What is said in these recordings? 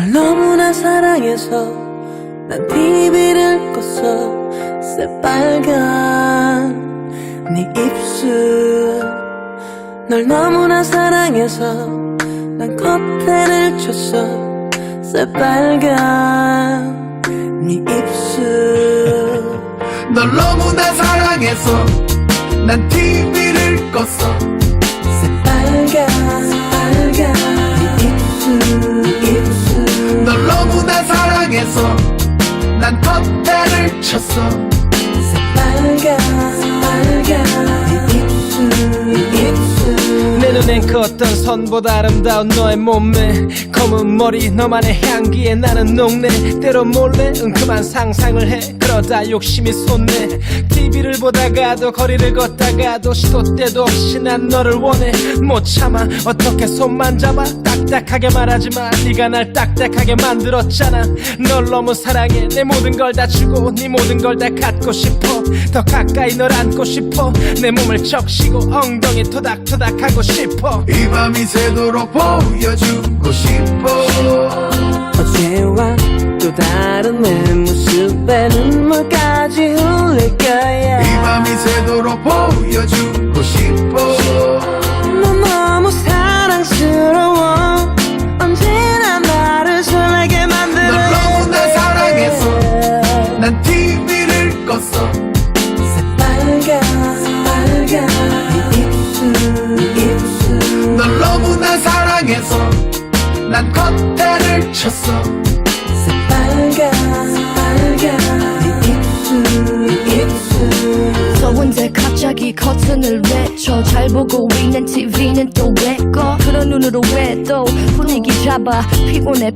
널 너무나 사랑해서 난 TV를 껐어. 새빨간 네 입술. 널 너무나 사랑해서 난 커튼을 쳤어. 새빨간 네 입술. 널 너무나 사랑해서 난 TV를 껐어. 새빨간 네 입술. 널 너무나 사랑해서 난 커튼을 쳤어. 새빨간 네 입술. 내 눈엔 그 어떤 선보다 아름다운 너의 몸매, 검은 머리 너만의 향기에 나는 녹네. 때로 몰래 은큼한 상상을 해. 그러다 욕심이 솟네. TV를 보다가도 거리를 걷다가도 시도 때도 없이 난 너를 원해. 못 참아 어떻게 손만 잡아. 딱딱하게 말하지마. 네가 날 딱딱하게 만들었잖아. 널 너무 사랑해. 내 모든 걸 다 주고 네 모든 걸 다 갖고 싶어. 더 가까이 널 안고 싶어. 내 몸을 적시고 엉덩이 토닥토닥하고 싶어. 이 밤이 새도록 보여주고 싶어. 어제와 또 다른 내 모습에 눈물까지 흘릴 거야. 이 밤이 새도록 보여주고 싶어. 넌 너무 사랑스러워. 언제나 나를 설레게 만들어. 널 너무나 사랑해서 난 TV를 껐어. 새빨간 입술. 널 너무나 사랑해서 난 커튼을 쳤어. 새빨간 입술. 더운데 갑자기 커튼을 왜 쳐. 잘 보고 있는 TV는 또 왜 꺼. 그런 눈으로 왜 또 분위기 잡아. 피곤해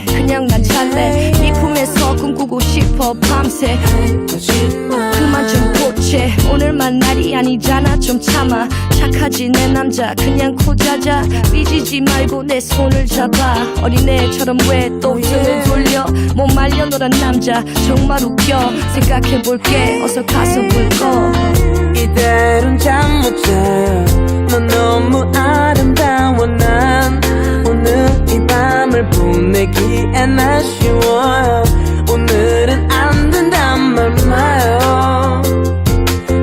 그냥 난 잘래. 네 품에서 꿈꾸고 싶어 밤새. 그만 좀 고체. 오늘만 날이 아니잖아. 좀 참아. 착하지 내 남자. 그냥 코 자자. 삐지지 말고 내 손을 잡아. 어린애처럼 왜 또 등을 돌려. 못 말려 너란 남자 정말 웃겨. 생각해볼게 어서 가서 볼 거. 이대로는 잠 못 자요. 넌 너무 아름다워. 난 오늘 이 밤을 보내기엔 아쉬워요. 오늘은 안 된단 말 마요.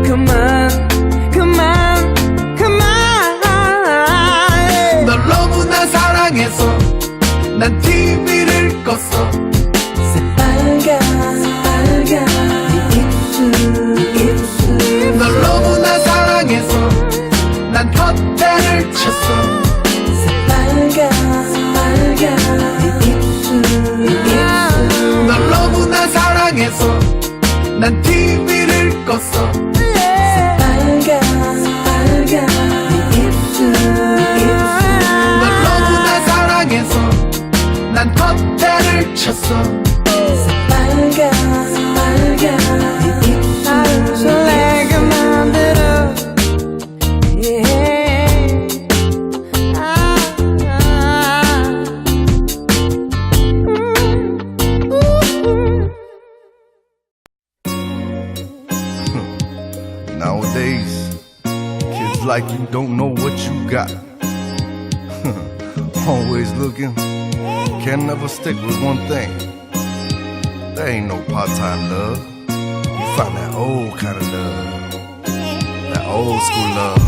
그만 널 너무나 사랑해서 난 TV를 껐어. 새빨간 입술. 널 너무나 사랑해서 난 커튼을 쳤어. 새빨간 입술. 널 너무나 사랑해서 난 TV를 껐어. 새빨간 입술. 널 너무나 사랑해서 난 커튼을 쳤어. 새빨간 입술. 설레게 만들어. Nowadays, kids like you don't know what you got. Always looking, can never stick with one thing. There ain't no part-time love. You find that old kind of love, that old school love.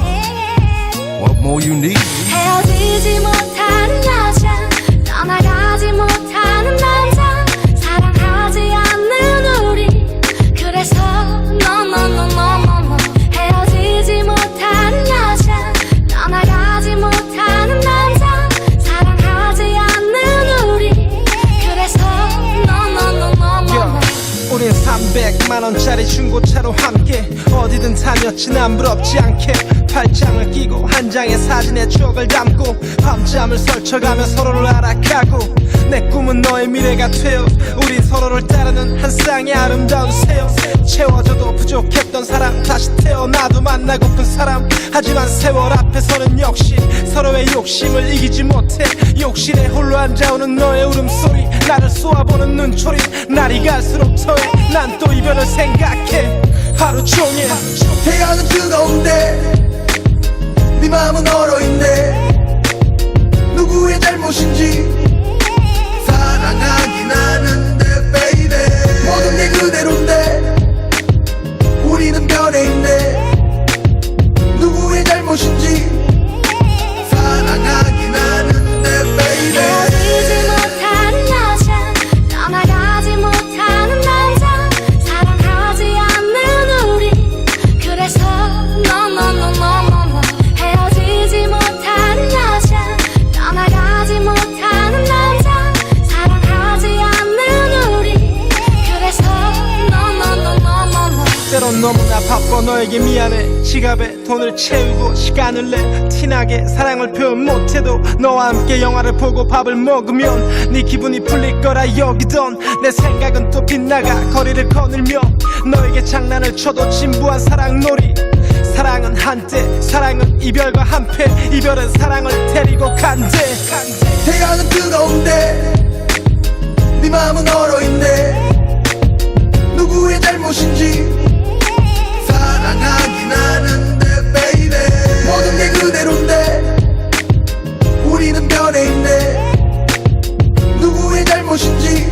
What more you need? 헤어지지 못하는 여자, 떠나가지 못하는 남자, 사랑하지 않는 우리. 그래서 no. 헤어지지 못하는 여자, 떠나가지 못하는 남자, 사랑하지 않는 우리. 그래서 no. 우린 300만원짜리 중고차로 함께 어디든 다녔지 난 부럽지 않게. 팔짱을 끼고 한 장의 사진에 추억을 담고 밤잠을 설쳐가며 서로를 알아가고. 내 꿈은 너의 미래가 되어 우린 서로를 따르는 한 쌍의 아름다운 새요. 채워져도 부족했던 사람, 다시 태어나도 만나고픈 사람. 하지만 세월 앞에서는 역시 서로의 욕심을 이기지 못해. 욕실에 홀로 앉아오는 너의 울음소리, 나를 쏘아보는 눈초리. 날이 갈수록 더해 난 또 이별을 생각해 하루 종일. 태양은 뜨거운데 네 마음은 얼어있네. 누구의 잘못인지 바빠 너에게 미안해 지갑에 돈을 채우고 시간을 내 티나게 사랑을 표현 못해도 너와 함께 영화를 보고 밥을 먹으면 네 기분이 풀릴 거라 여기던 내 생각은 또 빗나가 거리를 거닐며 너에게 장난을 쳐도 진부한 사랑놀이 사랑은 한때 사랑은 이별과 한패 이별은 사랑을 데리고 간대 태양은 뜨거운데 네 마음은 얼어있네 누구의 잘못인지 사랑하긴 하는데 baby 모든 게 그대로인데 우리는 변해 있네 누구의 잘못인지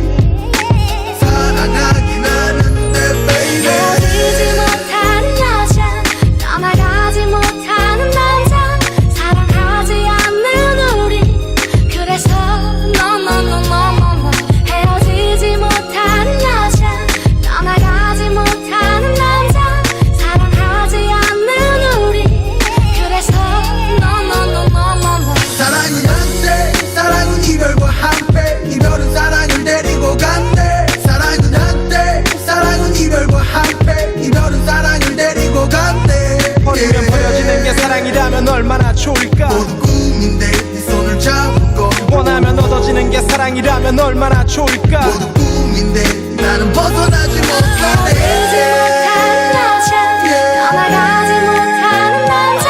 사랑하긴 하는데 baby 헤어지지 못하는 여자 떠나가지 못하는 남자 사랑하지 않는 우리 그래서 no 헤어지지 못하는 여자 떠나가지 못하는 남자 사랑하지 않는 우리 그래서 no 사랑은 한때 사랑은 이별과 한패 이별은 사랑을 데리고 간대 사랑은 한때 사랑은 이별과 한패 이별은 사랑을 데리고 간대 버리면 버려지는 게 사랑이라면 얼마나 좋을까 모두 꿈인데 네 손을 잡은 건 원하면 얻어지는 게 사랑이라면 얼마나 좋을까 모두 꿈인데 나는 벗어나지 헤어지지 못하네 못하는 여자 떠나가지 못하는 남자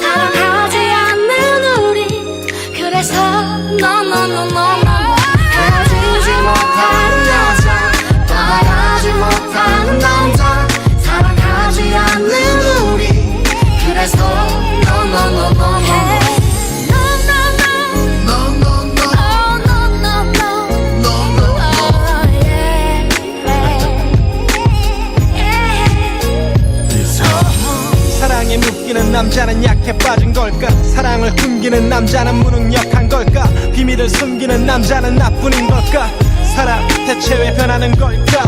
사랑하지 않는 우리 그래서 no 헤어지지 못하는 여자 떠나가지 못하는 남자 사랑하지 않는 우리 그래서 no No no no no no 사랑에 묶이는 남자는 약해 빠진 걸까 사랑을 숨기는 남자는 무능력한 걸까 비밀을 숨기는 남자는 나뿐인 걸까 사랑 대체 왜 변하는 걸까